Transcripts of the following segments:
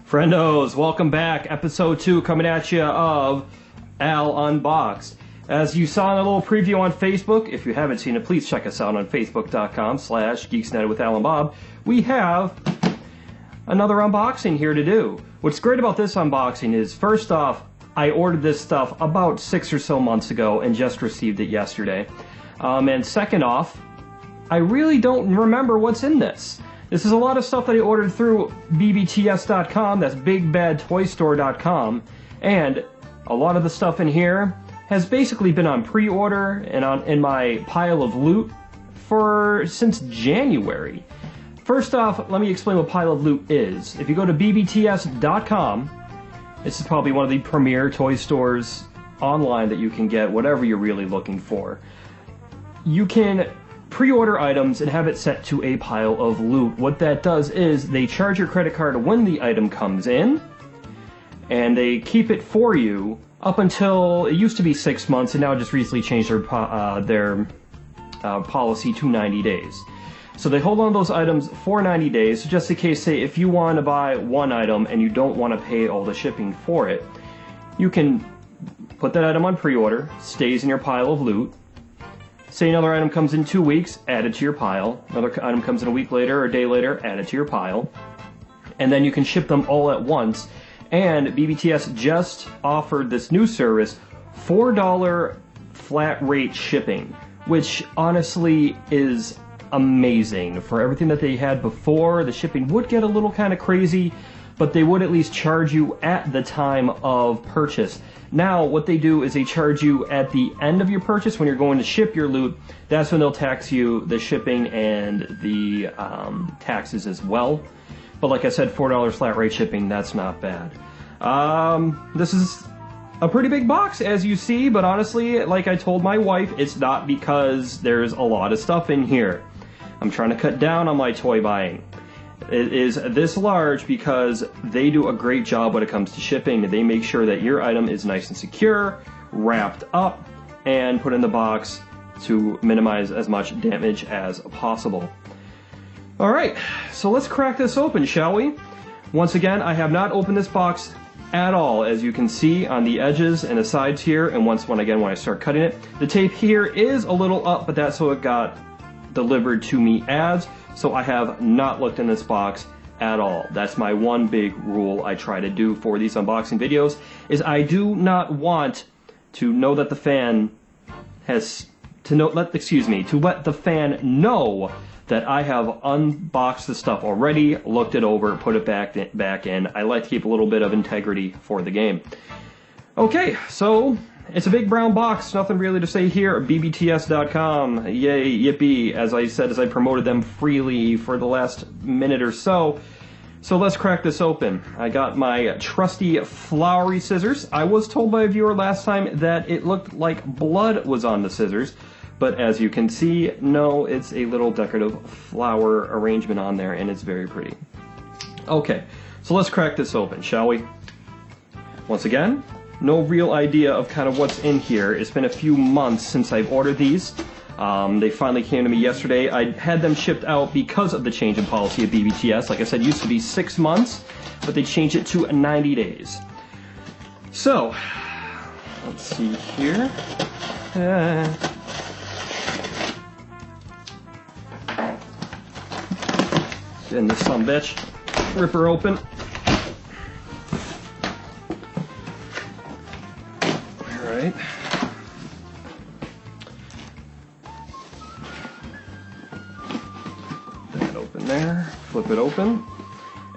Friendos, welcome back. Episode 2 coming at you of Al Unboxed. As you saw in a little preview on Facebook, if you haven't seen it, please check us out on facebook.com/geeksnight with Al and Bob. We have another unboxing here to do. What's great about this unboxing is, first off, I ordered this stuff about 6 or so months ago and just received it yesterday. And second off, I really don't remember what's in this. This is a lot of stuff that I ordered through BBTS.com, that's BigBadToyStore.com, and a lot of the stuff in here has basically been on pre-order and in my pile of loot since January. First off, let me explain what pile of loot is. If you go to BBTS.com, this is probably one of the premier toy stores online that you can get whatever you're really looking for. You can pre-order items and have it set to a pile of loot. What that does is they charge your credit card when the item comes in, and they keep it for you up until, it used to be 6 months, and now just recently changed their policy to 90 days. So they hold on to those items for 90 days, so just in case, say, if you want to buy one item and you don't want to pay all the shipping for it, you can put that item on pre-order, stays in your pile of loot. Say another item comes in 2 weeks, add it to your pile. Another item comes in a week later or a day later, add it to your pile. And then you can ship them all at once. And BBTS just offered this new service, $4 flat rate shipping, which honestly is amazing. For everything that they had before, the shipping would get a little kind of crazy, but they would at least charge you at the time of purchase. Now, what they do is they charge you at the end of your purchase when you're going to ship your loot. That's when they'll tax you the shipping and the taxes as well. But like I said, $4 flat rate shipping, that's not bad. This is a pretty big box, as you see, but honestly, like I told my wife, it's not because there's a lot of stuff in here. I'm trying to cut down on my toy buying. It is this large because they do a great job when it comes to shipping. They make sure that your item is nice and secure, wrapped up, and put in the box to minimize as much damage as possible. Alright, so let's crack this open, shall we? Once again, I have not opened this box at all, as you can see on the edges and the sides here, and when I start cutting it. The tape here is a little up, but that's how it got delivered to me as. So I have not looked in this box at all. That's my one big rule I try to do for these unboxing videos, is I do not want to know that the fan has let the fan know that I have unboxed the stuff already, looked it over, put it back in. I like to keep a little bit of integrity for the game. Okay, so it's a big brown box, nothing really to say here. BBTS.com, yay, yippee, as I said, as I promoted them freely for the last minute or so. So let's crack this open. I got my trusty flowery scissors. I was told by a viewer last time that it looked like blood was on the scissors, but as you can see, no, it's a little decorative flower arrangement on there, and it's very pretty. Okay, so let's crack this open, shall we? Once again, no real idea of kind of what's in here. It's been a few months since I've ordered these. They finally came to me yesterday. I had them shipped out because of the change in policy of BBTS. Like I said, it used to be 6 months, but they changed it to 90 days. So, let's see here. And this sumbitch, rip her open. Alright. That open there, flip it open.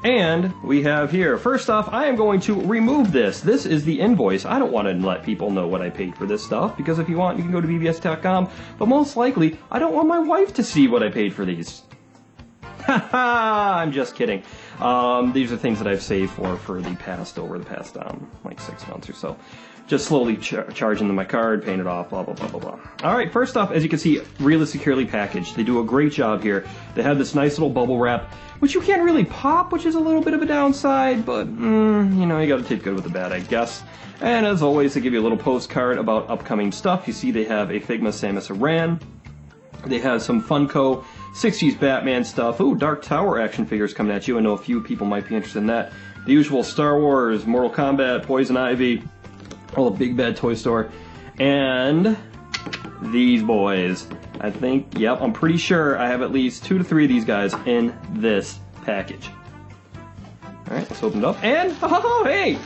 And we have here, first off, I am going to remove this. This is the invoice. I don't want to let people know what I paid for this stuff, because if you want, you can go to bbs.com, but most likely, I don't want my wife to see what I paid for these. Haha, I'm just kidding. These are things that I've saved for the past, like 6 months or so. Just slowly charging them my card, paying it off, blah, blah, blah, blah, blah. Alright, first off, as you can see, really securely packaged. They do a great job here. They have this nice little bubble wrap, which you can't really pop, which is a little bit of a downside, but, you know, you gotta take good with the bad, I guess. And as always, they give you a little postcard about upcoming stuff. You see they have a Figma Samus Aran. They have some Funko 60s Batman stuff. Ooh, Dark Tower action figures coming at you. I know a few people might be interested in that. The usual Star Wars, Mortal Kombat, Poison Ivy, all the Big Bad Toy Store. And these boys. I think, yep, I'm pretty sure I have at least 2 to 3 of these guys in this package. Alright, let's open it up. And, oh, hey!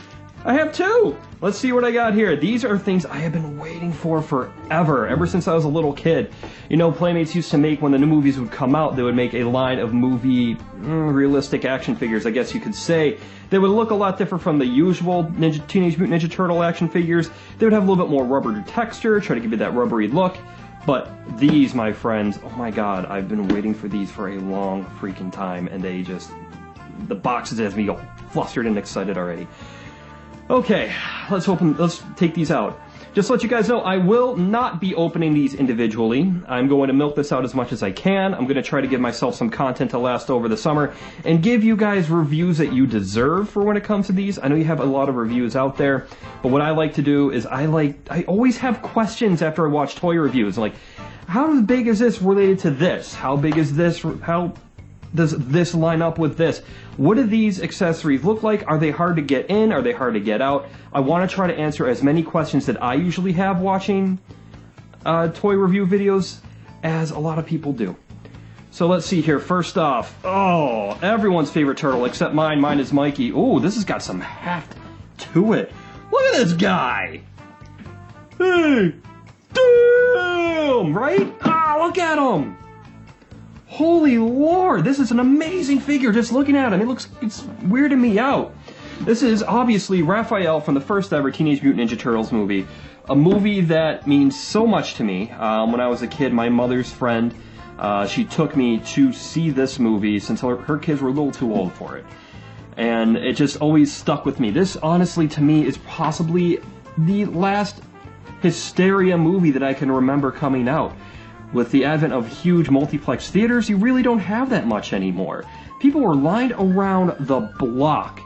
I have 2! Let's see what I got here. These are things I have been waiting for forever, ever since I was a little kid. You know, Playmates used to make, when the new movies would come out, they would make a line of movie realistic action figures, I guess you could say. They would look a lot different from the usual Teenage Mutant Ninja Turtle action figures. They would have a little bit more rubber texture, try to give you that rubbery look. But these, my friends, oh my god, I've been waiting for these for a long freaking time, and they just, the boxes has me all flustered and excited already. Okay, let's take these out. Just to let you guys know, I will not be opening these individually. I'm going to milk this out as much as I can. I'm going to try to give myself some content to last over the summer and give you guys reviews that you deserve for when it comes to these. I know you have a lot of reviews out there, but what I like to do is I always have questions after I watch toy reviews. Like, how big is this related to this? How big is this? How does this line up with this? What do these accessories look like? Are they hard to get in? Are they hard to get out? I want to try to answer as many questions that I usually have watching toy review videos as a lot of people do. So let's see here. First off, oh, everyone's favorite turtle except mine. Mine is Mikey. Oh, this has got some heft to it. Look at this guy. Hey, damn, right? Ah, look at him. Holy Lord, this is an amazing figure just looking at him. It's weirding me out. This is obviously Raphael from the first ever Teenage Mutant Ninja Turtles movie. A movie that means so much to me. When I was a kid, my mother's friend, she took me to see this movie since her kids were a little too old for it. And it just always stuck with me. This, honestly, to me, is possibly the last hysteria movie that I can remember coming out. With the advent of huge multiplex theaters, you really don't have that much anymore. People were lined around the block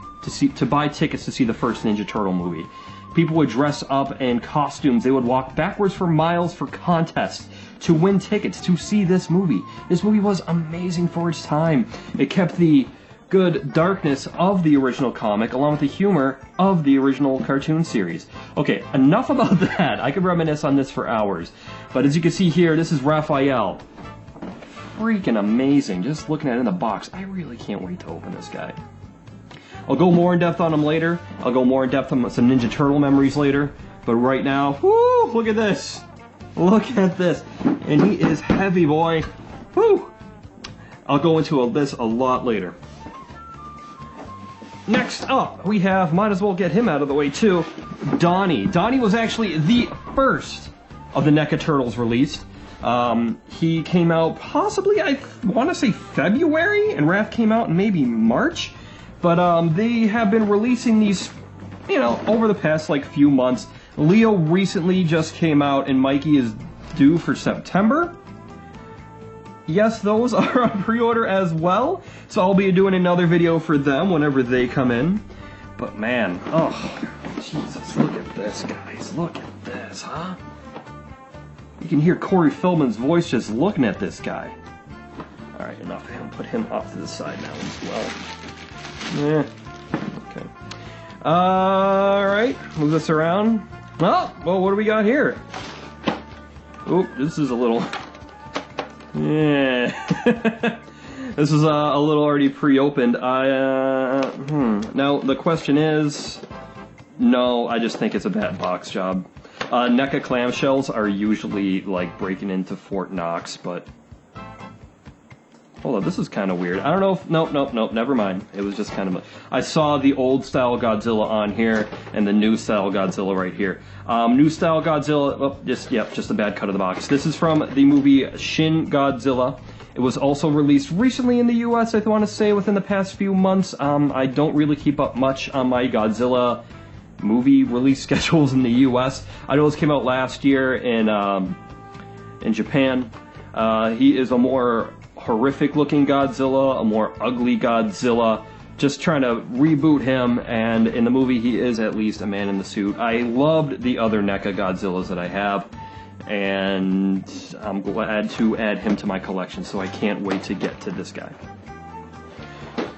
to buy tickets to see the first Ninja Turtle movie. People would dress up in costumes. They would walk backwards for miles for contests to win tickets to see this movie. This movie was amazing for its time. It kept the good darkness of the original comic along with the humor of the original cartoon series. Okay, enough about that. I could reminisce on this for hours. But as you can see here, this is Raphael. Freaking amazing. Just looking at it in the box, I really can't wait to open this guy. I'll go more in depth on him later. I'll go more in depth on some Ninja Turtle memories later. But right now, whoo, look at this. Look at this. And he is heavy, boy. Whoo. I'll go into this a lot later. Next up, we have, might as well get him out of the way too, Donnie. Donnie was actually the first of the NECA Turtles released. He came out possibly, I want to say February, and Raph came out in maybe March. But they have been releasing these, you know, over the past like few months. Leo recently just came out, and Mikey is due for September. Yes, those are on pre-order as well, so I'll be doing another video for them whenever they come in. But man, oh, Jesus, look at this, guys. Look at this, huh? You can hear Corey Feldman's voice just looking at this guy. Alright, enough of him. Put him off to the side now as well. Yeah, okay. Alright, move this around. Oh, well, what do we got here? Oop, this is a little... Yeah, this is a little already pre-opened. Now the question is, no, I just think it's a bad box job. NECA clamshells are usually like breaking into Fort Knox, but hold on, this is kind of weird. I don't know if, nope, never mind. It was just kind of, I saw the old style Godzilla on here and the new style Godzilla right here. New style Godzilla, oh, just a bad cut of the box. This is from the movie Shin Godzilla. It was also released recently in the US, I want to say, within the past few months. I don't really keep up much on my Godzilla movie release schedules in the US. I know this came out last year in Japan. He is a more horrific looking Godzilla, a more ugly Godzilla, just trying to reboot him, and in the movie he is at least a man in the suit. I loved the other NECA Godzillas that I have. and I'm glad to add him to my collection, so I can't wait to get to this guy.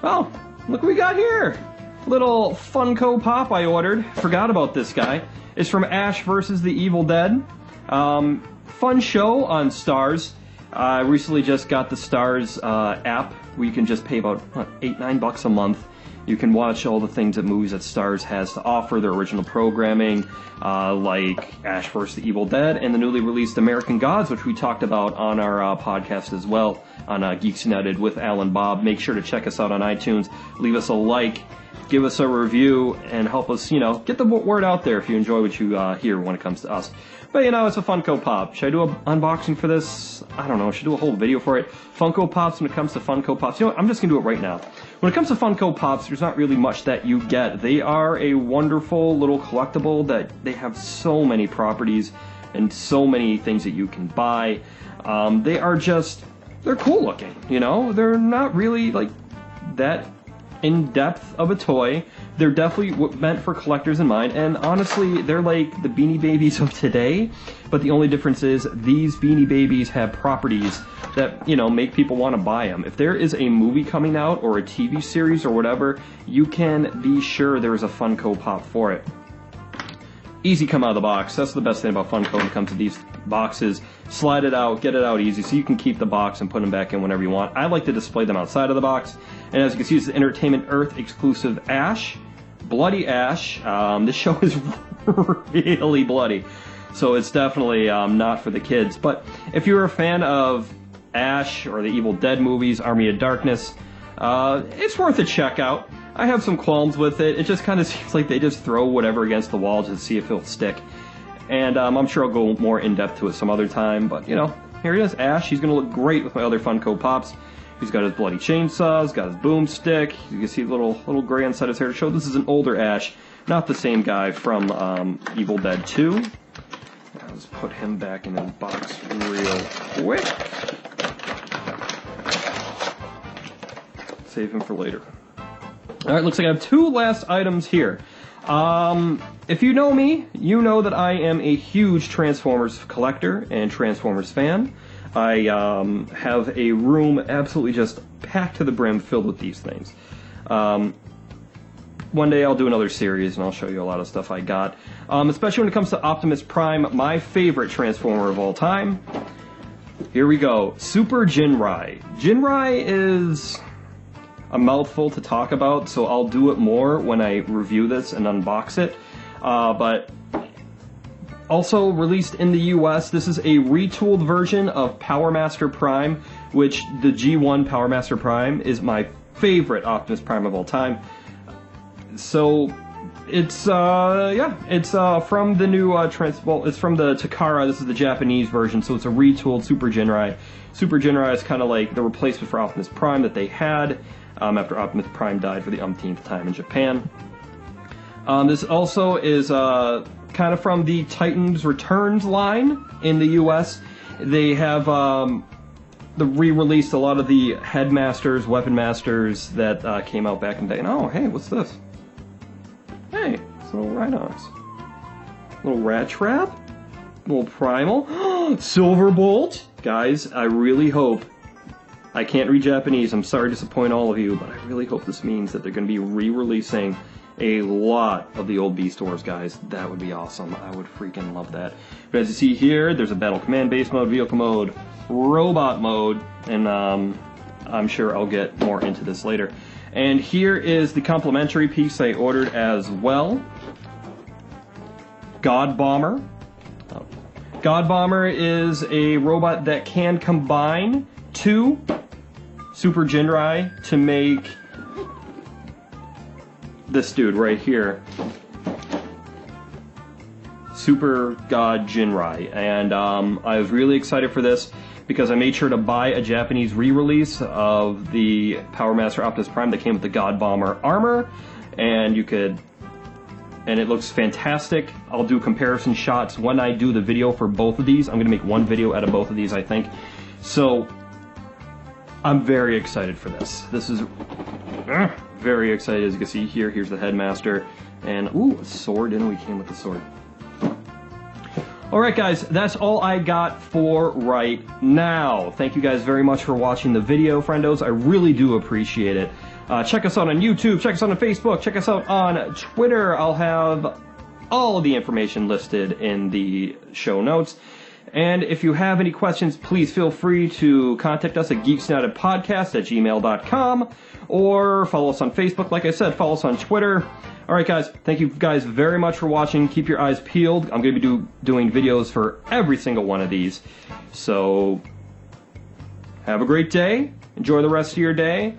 Oh, look what we got here! Little Funko Pop I ordered. Forgot about this guy. It's from Ash vs. the Evil Dead. Fun show on Starz. I recently just got the Starz app where you can just pay about $8-9 a month. You can watch all the things that movies that Starz has to offer, their original programming, like Ash vs. the Evil Dead and the newly released American Gods, which we talked about on our podcast as well, on Geeks United with Al and Bob. Make sure to check us out on iTunes, leave us a like, give us a review, and help us, get the word out there if you enjoy what you hear when it comes to us. But, it's a Funko Pop. Should I do an unboxing for this? I don't know. Should I do a whole video for it? Funko Pops, when it comes to Funko Pops. You know what? I'm just going to do it right now. When it comes to Funko Pops, there's not really much that you get. They are a wonderful little collectible that they have so many properties and so many things that you can buy. They are just, they're cool looking, They're not really, that in-depth of a toy. They're definitely meant for collectors in mind, and honestly, they're like the Beanie Babies of today, but the only difference is these Beanie Babies have properties that, make people want to buy them. If there is a movie coming out, or a TV series, or whatever, you can be sure there's a Funko Pop for it. Easy come out of the box. That's the best thing about Funko when it comes to these boxes. Slide it out, get it out easy, so you can keep the box and put them back in whenever you want. I like to display them outside of the box. And as you can see, this is Entertainment Earth exclusive Ash. Bloody Ash. This show is really bloody. So it's definitely not for the kids. But if you're a fan of Ash or the Evil Dead movies, Army of Darkness, it's worth a check out. I have some qualms with it. It just kind of seems like they just throw whatever against the wall just to see if it'll stick. And I'm sure I'll go more in-depth to it some other time. But, here he is, Ash. He's going to look great with my other Funko Pops. He's got his bloody chainsaw. He's got his boomstick. You can see a little gray inside his hair to show this is an older Ash, not the same guy from Evil Dead 2. Let's put him back in his box real quick. Save him for later. Alright, looks like I have two last items here. If you know me, you know that I am a huge Transformers collector and Transformers fan. I have a room absolutely just packed to the brim filled with these things. One day I'll do another series and I'll show you a lot of stuff I got. Especially when it comes to Optimus Prime, my favorite Transformer of all time. Here we go. Super Jinrai. Jinrai is a mouthful to talk about, so I'll do it more when I review this and unbox it. But also released in the US, this is a retooled version of Power Master Prime, which the G1 Power Master Prime is my favorite Optimus Prime of all time. So it's it's from the new it's from the Takara. This is the Japanese version, so it's a retooled Super Jinrai. Super Jinrai is kind of like the replacement for Optimus Prime that they had after Optimus Prime died for the umpteenth time in Japan. This also is kind of from the Titans Returns line in the US. They have re-released a lot of the Headmasters, Weapon Masters that came out back in the day. And oh, hey, what's this? Hey, it's a little Rhinox. Little Rat Trap? Little Primal? Silverbolt? Guys, I really hope... I can't read Japanese, I'm sorry to disappoint all of you, but I really hope this means that they're going to be re-releasing a lot of the old Beast Wars, guys. That would be awesome. I would freaking love that. But as you see here, there's a Battle Command Base mode, Vehicle mode, Robot mode, and I'm sure I'll get more into this later. And here is the complimentary piece I ordered as well. God Bomber. God Bomber is a robot that can combine two Super Jinrai to make this dude right here, Super God Jinrai. And I was really excited for this because I made sure to buy a Japanese re-release of the Power Master Optimus Prime that came with the God Bomber armor, and it looks fantastic. I'll do comparison shots when I do the video for both of these. I'm going to make one video out of both of these, I think. So I'm very excited for this. This is very excited. As you can see here, here's the Headmaster, and ooh, a sword. Didn't we came with the sword? Alright guys, that's all I got for right now. Thank you guys very much for watching the video, friendos. I really do appreciate it. Check us out on YouTube, check us out on Facebook, check us out on Twitter. I'll have all of the information listed in the show notes. And if you have any questions, please feel free to contact us at geeksnightpodcast@gmail.com or follow us on Facebook. Like I said, follow us on Twitter. Alright guys, thank you guys very much for watching. Keep your eyes peeled. I'm going to be doing videos for every single one of these. So, have a great day. Enjoy the rest of your day.